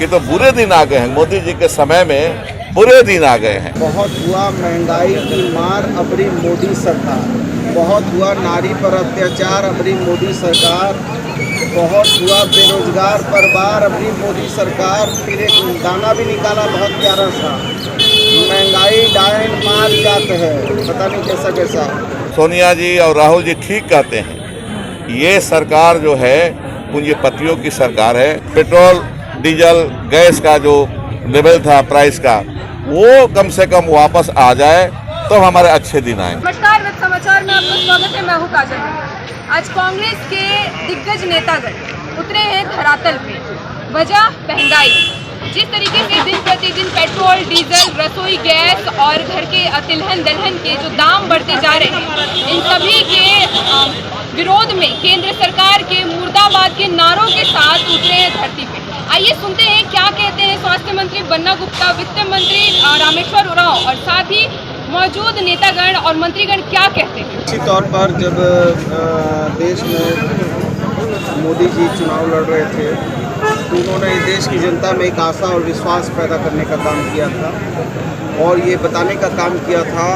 ये तो बुरे दिन आ गए हैं, मोदी जी के समय में बुरे दिन आ गए हैं। बहुत हुआ महंगाई की मार अबरी मोदी सरकार, बहुत हुआ नारी पर अत्याचार अबरी मोदी सरकार, बहुत हुआ बेरोजगार पर वार अबरी मोदी सरकार। फिर एक गाना भी निकाला बहुत प्यारा सा, महंगाई डायन मार जाते हैं, पता नहीं कैसा कैसा। सोनिया जी और राहुल जी ठीक कहते हैं, ये सरकार जो है पूंजीपतियों की सरकार है। पेट्रोल डीजल गैस का जो लेवल था प्राइस का, वो कम से कम वापस आ जाए तो हमारे अच्छे दिन आए। नमस्कार, वेब समाचार में आपका स्वागत है। मैं हूँ काजल। आज कांग्रेस के दिग्गज नेतागण उतरे हैं धरातल पे। वजह महंगाई। जिस तरीके से दिन प्रतिदिन पेट्रोल डीजल रसोई गैस और घर के तिलहन दलहन के जो दाम बढ़ते जा रहे हैं, इन सभी के विरोध में केंद्र सरकार के मुर्दाबाद के नारों के साथ उतरे हैं धरती पे। आइए सुनते हैं क्या कहते हैं स्वास्थ्य मंत्री बन्ना गुप्ता, वित्त मंत्री रामेश्वर उरांव और साथ ही मौजूद नेतागण और मंत्रीगण क्या कहते हैं। इसी तौर पर जब देश में मोदी जी चुनाव लड़ रहे थे तो उन्होंने देश की जनता में एक आशा और विश्वास पैदा करने का काम किया था और ये बताने का काम किया था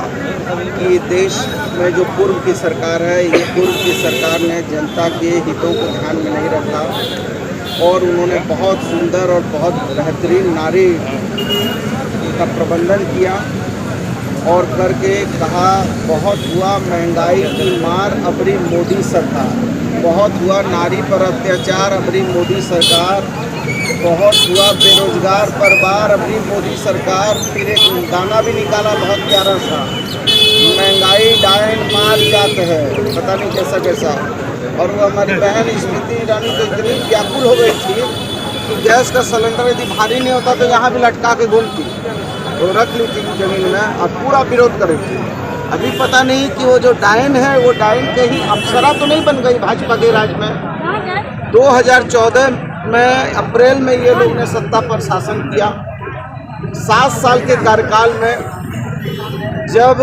कि देश में जो पूर्व की सरकार है, ये पूर्व की सरकार ने जनता के हितों को ध्यान में नहीं रखा और उन्होंने बहुत सुंदर और बहुत बेहतरीन नारी का प्रबंधन किया और करके कहा बहुत हुआ महंगाई की मार अबरी मोदी सरकार, बहुत हुआ नारी पर अत्याचार अबरी मोदी सरकार, बहुत हुआ बेरोजगार पर वार अबरी मोदी सरकार। फिर एक गाना भी निकाला बहुत प्यारा सा, महंगाई डायन मार जाते हैं, पता नहीं कैसा कैसा। और वो हमारी बहन स्मृति ईरानी तो इतनी व्याकुल हो गई थी कि गैस का सिलेंडर यदि भारी नहीं होता तो यहाँ भी लटका के घूमती, तो रख ली थी जमीन में और पूरा विरोध कर रही थी। अभी पता नहीं कि वो जो डायन है वो डायन कहीं अप्सरा तो नहीं बन गई भाजपा के राज में। 2014 में अप्रैल में ये लोग ने सत्ता पर शासन किया। 7 साल के कार्यकाल में जब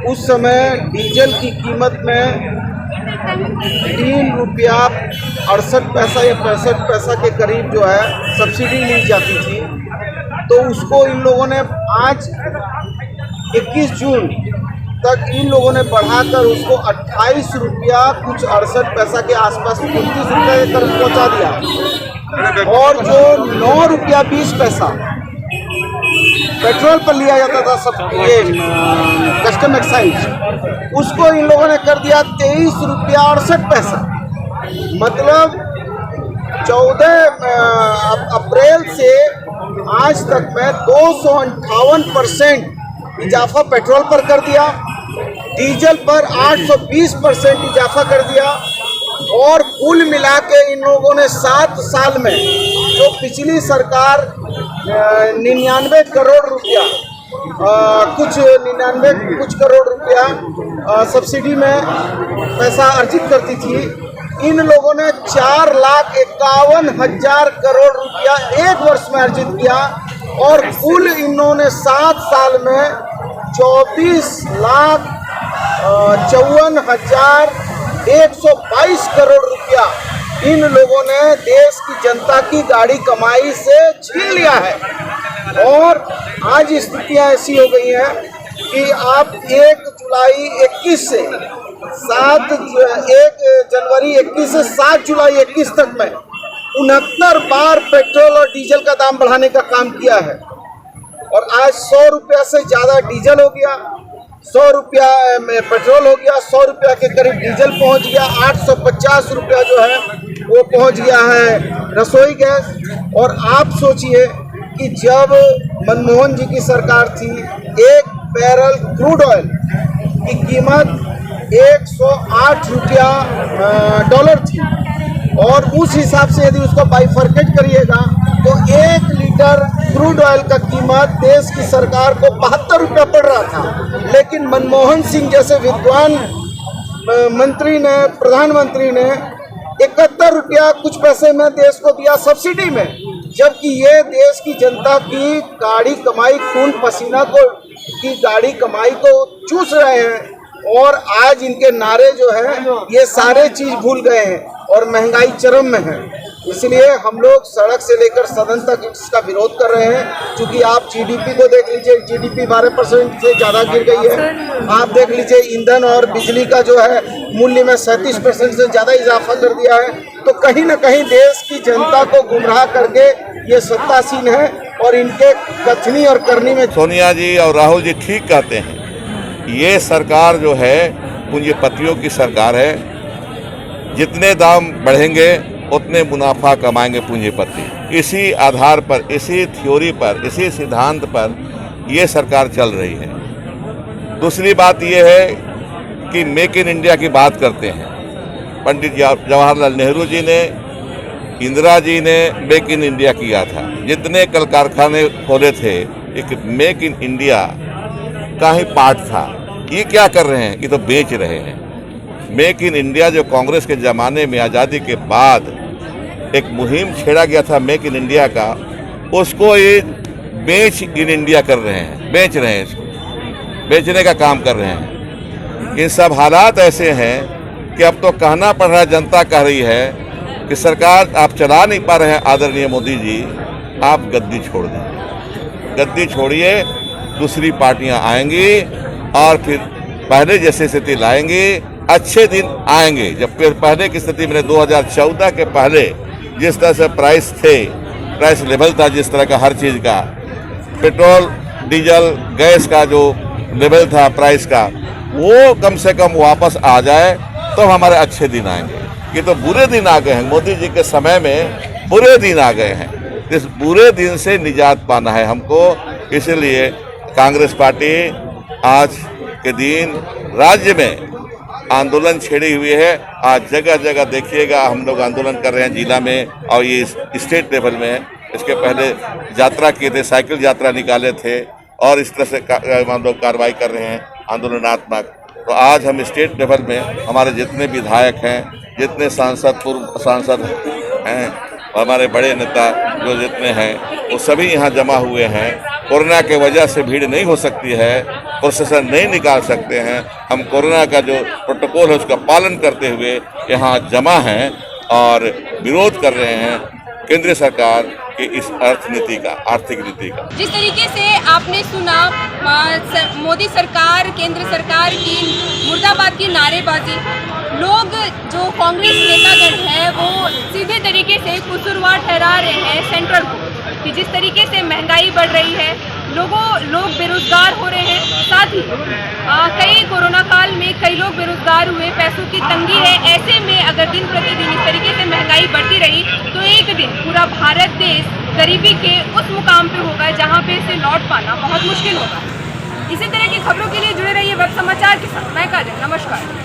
उस समय डीजल की कीमत में 3 रुपया 68 पैसा या 65 पैसा के करीब जो है सब्सिडी ली जाती थी, तो उसको इन लोगों ने आज 21 जून तक इन लोगों ने बढ़ाकर उसको 28 रुपया कुछ 68 पैसा के आसपास 29 रुपया के तरफ पहुँचा दिया। और जो 9 रुपया 20 पैसा पेट्रोल पर लिया जाता था सब ये कस्टम एक्साइज, उसको इन लोगों ने कर दिया 23 रुपया 68 पैसा। मतलब 14 अप्रैल से आज तक में 258% इजाफा पेट्रोल पर कर दिया, डीजल पर 820% इजाफा कर दिया और कुल मिला के इन लोगों ने 7 साल में जो पिछली सरकार 99 करोड़ रुपया कुछ करोड़ रुपया सब्सिडी में पैसा अर्जित करती थी, इन लोगों ने 4,51,000 करोड़ रुपया एक वर्ष में अर्जित किया और कुल इन्होंने 7 साल में 24,54,122 करोड़ रुपया इन लोगों ने देश की जनता की गाड़ी कमाई से छीन लिया है। और आज स्थितियां ऐसी हो गई हैं कि आप 1 जनवरी 21 से 7 जुलाई 21 तक में 69 बार पेट्रोल और डीजल का दाम बढ़ाने का काम किया है और आज 100 रुपया से ज़्यादा डीजल हो गया, 100 रुपया में पेट्रोल हो गया, 100 रुपया के करीब डीजल पहुंच गया, 850 रुपया जो है वो पहुंच गया है रसोई गैस। और आप सोचिए कि जब मनमोहन जी की सरकार थी, 1 बैरल क्रूड ऑयल की कीमत 108 रुपया डॉलर थी और उस हिसाब से यदि उसको बाइफरकेट करिएगा तो 1 लीटर क्रूड ऑयल का कीमत देश की सरकार को 72 रुपया पड़ रहा था। लेकिन मनमोहन सिंह जैसे विद्वान मंत्री ने, प्रधानमंत्री ने 71 रुपया कुछ पैसे में देश को दिया सब्सिडी में, जबकि ये देश की जनता की गाड़ी कमाई खून पसीना को की गाड़ी कमाई को चूस रहे हैं और आज इनके नारे जो है ये सारे चीज भूल गए हैं और महंगाई चरम में है। इसलिए हम लोग सड़क से लेकर सदन तक इसका विरोध कर रहे हैं। क्योंकि आप जीडीपी को देख लीजिए, जीडीपी 12% से ज़्यादा गिर गई है। आप देख लीजिए ईंधन और बिजली का जो है मूल्य में 37% से ज़्यादा इजाफा कर दिया है। तो कहीं ना कहीं देश की जनता को गुमराह करके ये सत्तासीन है और इनके कथनी और करनी में सोनिया जी और राहुल जी ठीक कहते हैं। ये सरकार जो है पूंजीपतियों की सरकार है। जितने दाम बढ़ेंगे उतने मुनाफा कमाएंगे पूंजीपति। इसी आधार पर, इसी थ्योरी पर, इसी सिद्धांत पर ये सरकार चल रही है। दूसरी बात ये है कि मेक इन इंडिया की बात करते हैं। पंडित जवाहरलाल नेहरू जी ने, इंदिरा जी ने मेक इन इंडिया किया था। जितने कल कारखाने खोले थे एक मेक इन इंडिया का ही पार्ट था। ये क्या कर रहे हैं? ये तो बेच रहे हैं। मेक इन इंडिया जो कांग्रेस के ज़माने में आज़ादी के बाद एक मुहिम छेड़ा गया था मेक इन इंडिया का, उसको ये बेच इन इंडिया कर रहे हैं, बेच रहे हैं, इसको बेचने का काम कर रहे हैं। इन सब हालात ऐसे हैं कि अब तो कहना पड़ रहा है, जनता कह रही है कि सरकार आप चला नहीं पा रहे हैं आदरणीय मोदी जी, आप गद्दी छोड़ दीजिए, गद्दी छोड़िए। दूसरी पार्टियां आएंगी और फिर पहले जैसी स्थिति लाएंगी। अच्छे दिन आएंगे जब फिर पहले की स्थिति में 2014 के पहले जिस तरह से प्राइस लेवल था, जिस तरह का हर चीज़ का, पेट्रोल डीजल गैस का जो लेवल था प्राइस का, वो कम से कम वापस आ जाए तो हमारे अच्छे दिन आएंगे। ये तो बुरे दिन आ गए हैं, मोदी जी के समय में बुरे दिन आ गए हैं। इस बुरे दिन से निजात पाना है हमको। इसलिए कांग्रेस पार्टी आज के दिन राज्य में आंदोलन छेड़ी हुई है। आज जगह जगह देखिएगा हम लोग आंदोलन कर रहे हैं जिला में और ये स्टेट लेवल में। इसके पहले यात्रा किए थे, साइकिल यात्रा निकाले थे और इस तरह से हम लोग कार्रवाई कर रहे हैं आंदोलनात्मक। तो आज हम स्टेट लेवल में हमारे जितने विधायक हैं, जितने सांसद, पूर्व सांसद हैं, हमारे बड़े नेता जो जितने हैं, वो सभी यहाँ जमा हुए हैं। कोरोना के वजह से भीड़ नहीं हो सकती है, प्रोसेसर नहीं निकाल सकते हैं। हम कोरोना का जो प्रोटोकॉल है उसका पालन करते हुए यहाँ जमा हैं और विरोध कर रहे हैं केंद्र सरकार की इस आर्थिक नीति का। जिस तरीके से आपने सुना मोदी सरकार, केंद्र सरकार की मुर्दाबाद की नारेबाजी, लोग जो कांग्रेस नेतागण हैं वो सीधे तरीके से कसूरवार ठहरा रहे हैं सेंट्रल को कि जिस तरीके से महंगाई बढ़ रही है, लोग बेरोजगार हो रहे हैं। साथ ही कई कोरोना काल में कई लोग बेरोजगार हुए, पैसों की तंगी है। ऐसे में अगर दिन प्रतिदिन इस तरीके से महंगाई बढ़ती रही तो एक दिन पूरा भारत देश गरीबी के उस मुकाम पे होगा जहां पे इसे लौट पाना बहुत मुश्किल होगा। इसी तरह की खबरों के लिए जुड़े रहिए वेब समाचार के साथ। मैं काजल, नमस्कार।